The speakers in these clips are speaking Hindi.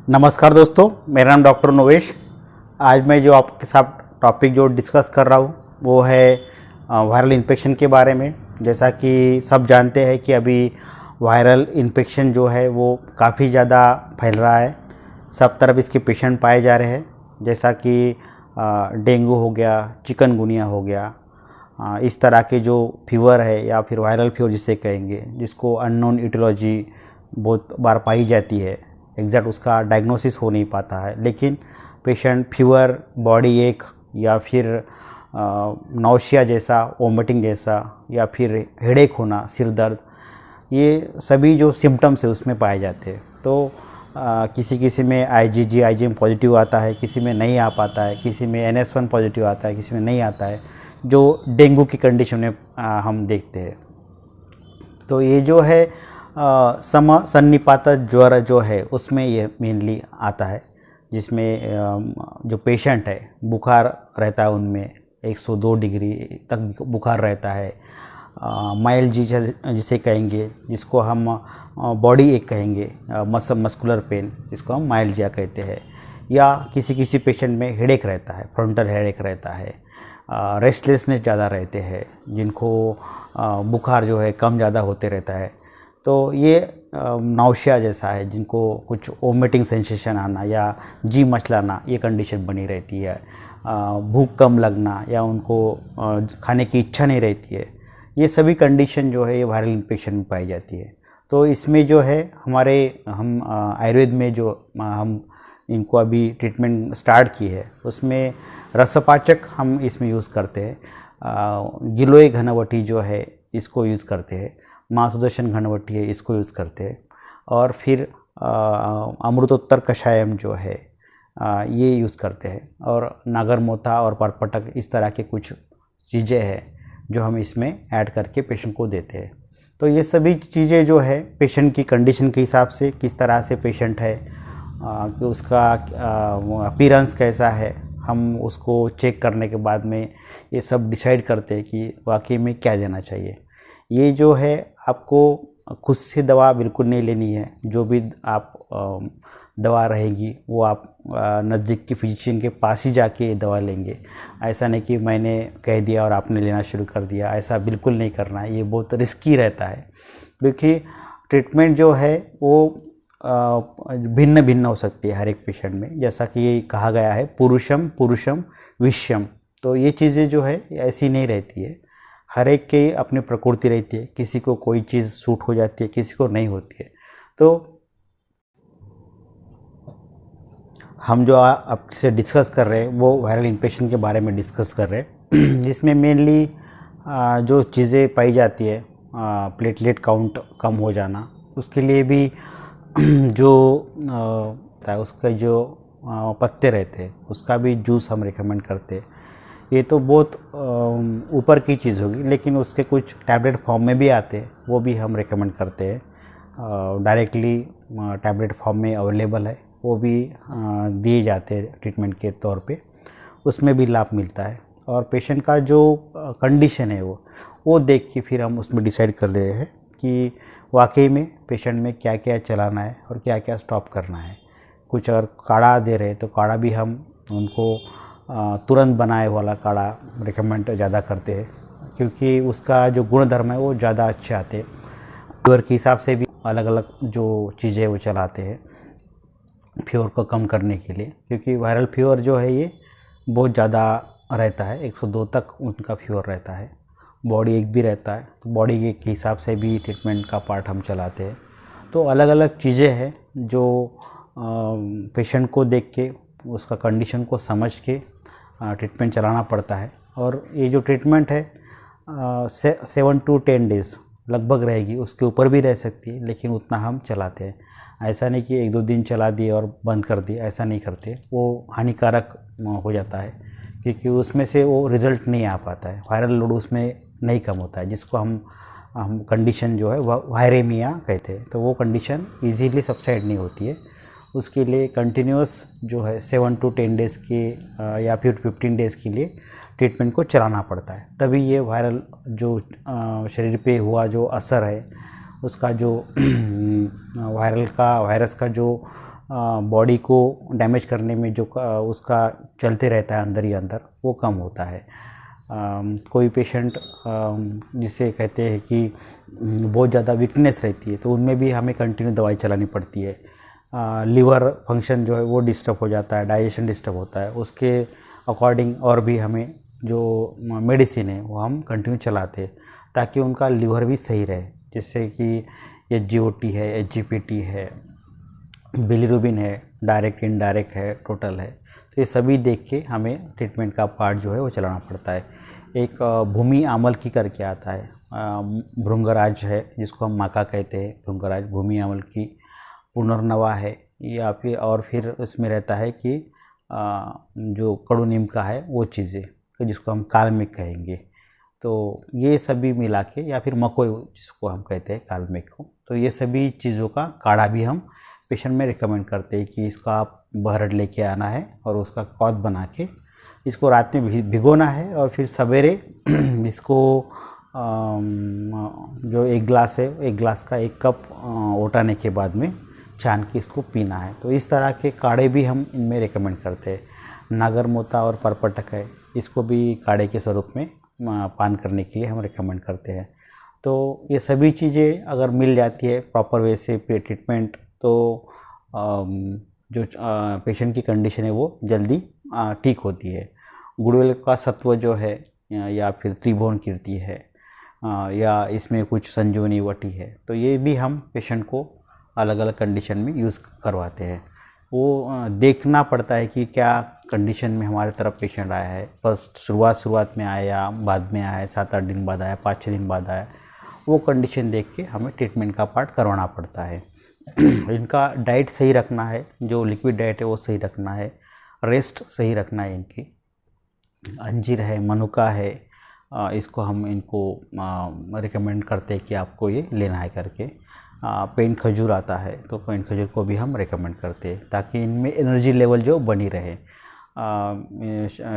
नमस्कार दोस्तों, मेरा नाम डॉक्टर नोवेश। आज मैं जो आपके साथ टॉपिक जो डिस्कस कर रहा हूँ वो है वायरल इन्फेक्शन के बारे में। जैसा कि सब जानते हैं कि अभी वायरल इन्फेक्शन जो है वो काफ़ी ज़्यादा फैल रहा है। सब तरफ इसके पेशेंट पाए जा रहे हैं, जैसा कि डेंगू हो गया, चिकनगुनिया हो गया। इस तरह के जो फीवर है या फिर वायरल फीवर जिसे कहेंगे, जिसको अननोन इटियोलॉजी बहुत बार पाई जाती है। एग्जैक्ट उसका डायग्नोसिस हो नहीं पाता है, लेकिन पेशेंट फीवर, बॉडी एक या फिर नौशिया जैसा, वोमिटिंग जैसा या फिर हेडेक होना, सिर दर्द, ये सभी जो सिम्टम्स है उसमें पाए जाते हैं। तो किसी किसी में IgG IgM पॉजिटिव आता है, किसी में नहीं आ पाता है, किसी में NS1 पॉजिटिव आता है, किसी में नहीं आता है, जो डेंगू की कंडीशन में हम देखते हैं। तो ये जो है सन्निपात ज्वर जो है उसमें ये मेनली आता है, जिसमें जो पेशेंट है बुखार रहता है, उनमें 102 डिग्री तक बुखार रहता है। माइल्ड जिसे कहेंगे, जिसको हम बॉडी एक कहेंगे, मस्कुलर पेन जिसको हम माइल्जिया कहते हैं। या किसी किसी पेशेंट में हेडेक रहता है, फ्रंटल हेडेक रहता है, रेस्टलेसनेस ज़्यादा रहते हैं, जिनको बुखार जो है कम ज़्यादा होते रहता है। तो ये नौशिया जैसा है, जिनको कुछ वोमिटिंग सेंसेशन आना या जी मचलाना, ये कंडीशन बनी रहती है। भूख कम लगना या उनको खाने की इच्छा नहीं रहती है, ये सभी कंडीशन जो है ये वायरल इन्फेक्शन में पाई जाती है। तो इसमें जो है हम आयुर्वेद में जो हम इनको अभी ट्रीटमेंट स्टार्ट की है, उसमें रसपाचक हम इसमें यूज़ करते हैं। गिलोय घनवटी जो है इसको यूज़ करते हैं, माँ सुदर्शन घनवटी है इसको यूज़ करते हैं, और फिर अमृतोत्तर कषायम जो है ये यूज़ करते हैं, और नागरमोथा और परपटक, इस तरह के कुछ चीज़ें हैं जो हम इसमें ऐड करके पेशेंट को देते हैं। तो ये सभी चीज़ें जो है पेशेंट की कंडीशन के हिसाब से, किस तरह से पेशेंट है, कि उसका अपीयरेंस कैसा है, हम उसको चेक करने के बाद में ये सब डिसाइड करते हैं कि वाकई में क्या देना चाहिए। ये जो है आपको खुद से दवा बिल्कुल नहीं लेनी है। जो भी आप दवा रहेगी वो आप नज़दीक के फिजिशियन के पास ही जाके दवा लेंगे। ऐसा नहीं कि मैंने कह दिया और आपने लेना शुरू कर दिया, ऐसा बिल्कुल नहीं करना है। ये बहुत रिस्की रहता है, क्योंकि ट्रीटमेंट जो है वो भिन्न भिन्न हो सकती है हर एक पेशेंट में। जैसा कि ये कहा गया है, पुरुषम विषयम। तो ये चीज़ें जो है ऐसी नहीं रहती है, हर एक की अपनी प्रकृति रहती है। किसी को कोई चीज़ सूट हो जाती है, किसी को नहीं होती है। तो हम जो आपसे डिस्कस कर रहे हैं वो वायरल इन्फेक्शन के बारे में डिस्कस कर रहे हैं। जिसमें मेनली जो चीज़ें पाई जाती है, प्लेटलेट काउंट कम हो जाना, उसके लिए भी जो उसके जो पत्ते रहते हैं उसका भी जूस हम रिकमेंड करते हैं। ये तो बहुत ऊपर की चीज़ होगी, लेकिन उसके कुछ टैबलेट फॉर्म में भी आते हैं, वो भी हम रिकमेंड करते हैं। डायरेक्टली टैबलेट फॉर्म में अवेलेबल है, वो भी दिए जाते हैं ट्रीटमेंट के तौर पे, उसमें भी लाभ मिलता है। और पेशेंट का जो कंडीशन है वो देख के फिर हम उसमें डिसाइड कर रहे हैं कि वाकई में पेशेंट में क्या क्या चलाना है और क्या क्या स्टॉप करना है। कुछ अगर काढ़ा दे रहे हैं तो काढ़ा भी हम उनको तुरंत बनाए वाला काढ़ा रिकमेंड ज़्यादा करते हैं, क्योंकि उसका जो गुणधर्म है वो ज़्यादा अच्छे आते हैं। फीवर के हिसाब से भी अलग अलग जो चीज़ें वो चलाते हैं फीवर को कम करने के लिए, क्योंकि वायरल फीवर जो है ये बहुत ज़्यादा रहता है, 102 तक उनका फीवर रहता है। बॉडी एक भी रहता है, तो बॉडी के हिसाब से भी ट्रीटमेंट का पार्ट हम चलाते हैं। तो अलग अलग चीज़ें हैं जो पेशेंट को देख के, उसका कंडीशन को समझ के ट्रीटमेंट चलाना पड़ता है। और ये जो ट्रीटमेंट है 7 to 10 डेज़ लगभग रहेगी, उसके ऊपर भी रह सकती है, लेकिन उतना हम चलाते हैं। ऐसा नहीं कि 1-2 दिन चला दिए और बंद कर दिए, ऐसा नहीं करते। वो हानिकारक हो जाता है, क्योंकि उसमें से वो रिज़ल्ट नहीं आ पाता है, वायरल लोड उसमें नहीं कम होता है, जिसको हम कंडीशन जो है वायरेमिया कहते हैं। तो वो कंडीशन इजीली सबसाइड नहीं होती है। उसके लिए कंटिन्यूस जो है 7 to 10 डेज़ के या फिर 15 डेज़ के लिए ट्रीटमेंट को चलाना पड़ता है, तभी ये वायरल जो शरीर पे हुआ जो असर है, उसका जो वायरस का जो बॉडी को डैमेज करने में जो उसका चलते रहता है अंदर ही अंदर, वो कम होता है। कोई पेशेंट जिसे कहते हैं कि बहुत ज़्यादा वीकनेस रहती है, तो उनमें भी हमें कंटिन्यू दवाई चलानी पड़ती है। लीवर फंक्शन जो है वो डिस्टर्ब हो जाता है, डाइजेशन डिस्टर्ब होता है, उसके अकॉर्डिंग और भी हमें जो मेडिसिन है वो हम कंटिन्यू चलाते हैं ताकि उनका लीवर भी सही रहे। जैसे कि SGOT है, SGPT है, बिलीरुबिन है, डायरेक्ट इनडायरेक्ट है, टोटल है। तो ये सभी देख के हमें ट्रीटमेंट का पार्ट जो है वो चलाना पड़ता है। एक भूमि आमल की करके आता है, भृंगराज है जिसको हम माका कहते हैं, भृंगराज भूमि आमल की, पुनर्नवा है, या फिर और फिर उसमें रहता है कि जो कड़ू नीम का है वो चीज़ें जिसको हम कालमेघ कहेंगे। तो ये सभी मिला के, या फिर मकोई जिसको हम कहते हैं कालमेघ को, तो ये सभी चीज़ों का काढ़ा भी हम पेशेंट में रिकमेंड करते हैं कि इसका आप बहरड़ लेके आना है और उसका कौद बना के इसको रात में भिगोना है और फिर सवेरे इसको जो 1 गिलास है, 1 गिलास का 1 कप ओटाने के बाद में छान के इसको पीना है। तो इस तरह के काढ़े भी हम इनमें रिकमेंड करते हैं। नागर मोता और परपटक है, इसको भी काढ़े के स्वरूप में पान करने के लिए हम रिकमेंड करते हैं। तो ये सभी चीज़ें अगर मिल जाती है प्रॉपर वे से ट्रीटमेंट, तो जो पेशेंट की कंडीशन है वो जल्दी ठीक होती है। गुड़वेल का सत्व जो है, या फिर त्रिभुवन कीर्ति है, या इसमें कुछ संजीवनी वटी है, तो ये भी हम पेशेंट को अलग अलग कंडीशन में यूज़ करवाते हैं। वो देखना पड़ता है कि क्या कंडीशन में हमारे तरफ पेशेंट आया है, फर्स्ट शुरुआत में आया, बाद में आया, 7-8 दिन बाद आया, 5-6 दिन बाद आया, वो कंडीशन देख के हमें ट्रीटमेंट का पार्ट करवाना पड़ता है। इनका डाइट सही रखना है, जो लिक्विड डाइट है वो सही रखना है, रेस्ट सही रखना है इनकी। अंजीर है, मनुका है, इसको हम इनको रिकमेंड करते हैं कि आपको ये लेना है करके। पेन खजूर आता है, तो पेन खजूर को भी हम रिकमेंड करते हैं ताकि इनमें एनर्जी लेवल जो बनी रहे।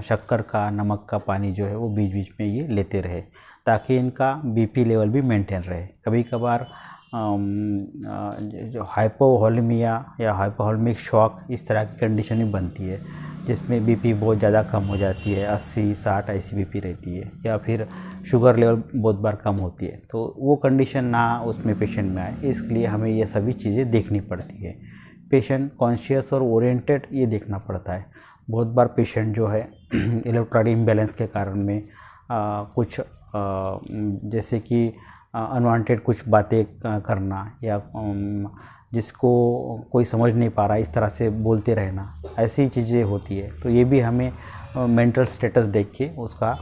शक्कर का, नमक का पानी जो है वो बीच बीच में ये लेते रहे ताकि इनका BP लेवल भी मेंटेन रहे। कभी कभार जो हाइपोवोलेमिया या हाइपोवोलेमिक शॉक, इस तरह की कंडीशन भी बनती है जिसमें BP बहुत ज़्यादा कम हो जाती है, 80-60 ऐसी BP रहती है, या फिर शुगर लेवल बहुत बार कम होती है। तो वो कंडीशन ना उसमें पेशेंट में आए, इसलिए हमें ये सभी चीज़ें देखनी पड़ती है। पेशेंट कॉन्शियस और ओरिएंटेड ये देखना पड़ता है। बहुत बार पेशेंट जो है इलेक्ट्रोलाइट इम्बैलेंस के कारण में कुछ जैसे कि अनवांटेड कुछ बातें करना, या जिसको कोई समझ नहीं पा रहा इस तरह से बोलते रहना, ऐसी चीज़ें होती है। तो ये भी हमें मेंटल स्टेटस देख के उसका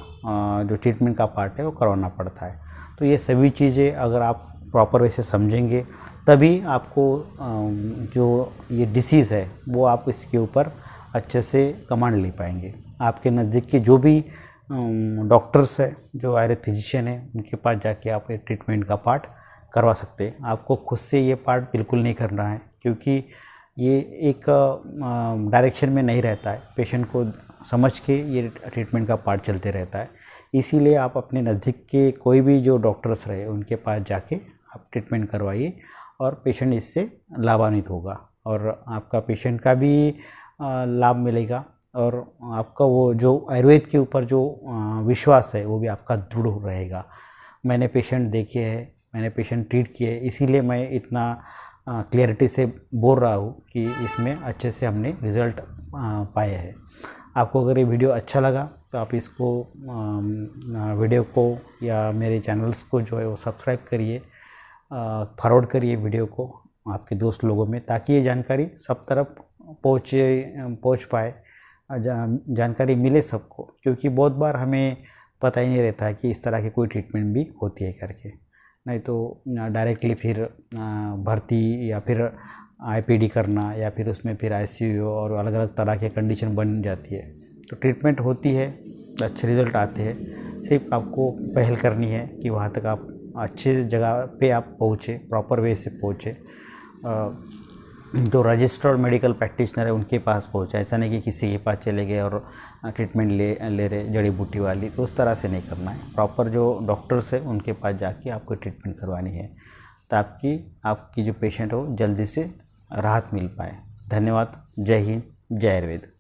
जो ट्रीटमेंट का पार्ट है वो करवाना पड़ता है। तो ये सभी चीज़ें अगर आप प्रॉपर वे से समझेंगे तभी आपको जो ये डिसीज़ है वो आप इसके ऊपर अच्छे से कमांड ले पाएंगे। आपके नज़दीक के जो भी डॉक्टर्स है, जो आयुर्वेद फिजिशियन है, उनके पास जाके आप ट्रीटमेंट का पार्ट करवा सकते हैं। आपको खुद से ये पार्ट बिल्कुल नहीं करना है, क्योंकि ये एक डायरेक्शन में नहीं रहता है, पेशेंट को समझ के ये ट्रीटमेंट का पार्ट चलते रहता है। इसीलिए आप अपने नज़दीक के कोई भी जो डॉक्टर्स रहे उनके पास जाके आप ट्रीटमेंट करवाइए और पेशेंट इससे लाभान्वित होगा और आपका पेशेंट का भी लाभ मिलेगा और आपका वो जो आयुर्वेद के ऊपर जो विश्वास है वो भी आपका दृढ़ रहेगा। मैंने पेशेंट देखे हैं, मैंने पेशेंट ट्रीट किए, इसीलिए मैं इतना क्लियरिटी से बोल रहा हूँ कि इसमें अच्छे से हमने रिज़ल्ट पाए हैं। आपको अगर ये वीडियो अच्छा लगा तो आप इसको वीडियो को या मेरे चैनल्स को जो है वो सब्सक्राइब करिए, फॉरवर्ड करिए वीडियो को आपके दोस्त लोगों में, ताकि ये जानकारी सब तरफ पहुँच पाए, जानकारी मिले सबको। क्योंकि बहुत बार हमें पता ही नहीं रहता है कि इस तरह की कोई ट्रीटमेंट भी होती है करके, नहीं तो डायरेक्टली फिर भर्ती या फिर IPD करना या फिर उसमें फिर ICU और अलग अलग तरह के कंडीशन बन जाती है। तो ट्रीटमेंट होती है, अच्छे रिज़ल्ट आते हैं, सिर्फ आपको पहल करनी है कि वहाँ तक आप अच्छे जगह पे आप पहुँचे, प्रॉपर वे से पहुँचे। जो रजिस्टर्ड मेडिकल प्रैक्टिशनर है उनके पास पहुँचा, ऐसा नहीं कि किसी के पास चले गए और ट्रीटमेंट ले रहे जड़ी बूटी वाली, तो उस तरह से नहीं करना है। प्रॉपर जो डॉक्टर्स है उनके पास जाके आपको ट्रीटमेंट करवानी है ताकि आपकी जो पेशेंट हो जल्दी से राहत मिल पाए। धन्यवाद। जय हिंद, जय आयुर्वेद।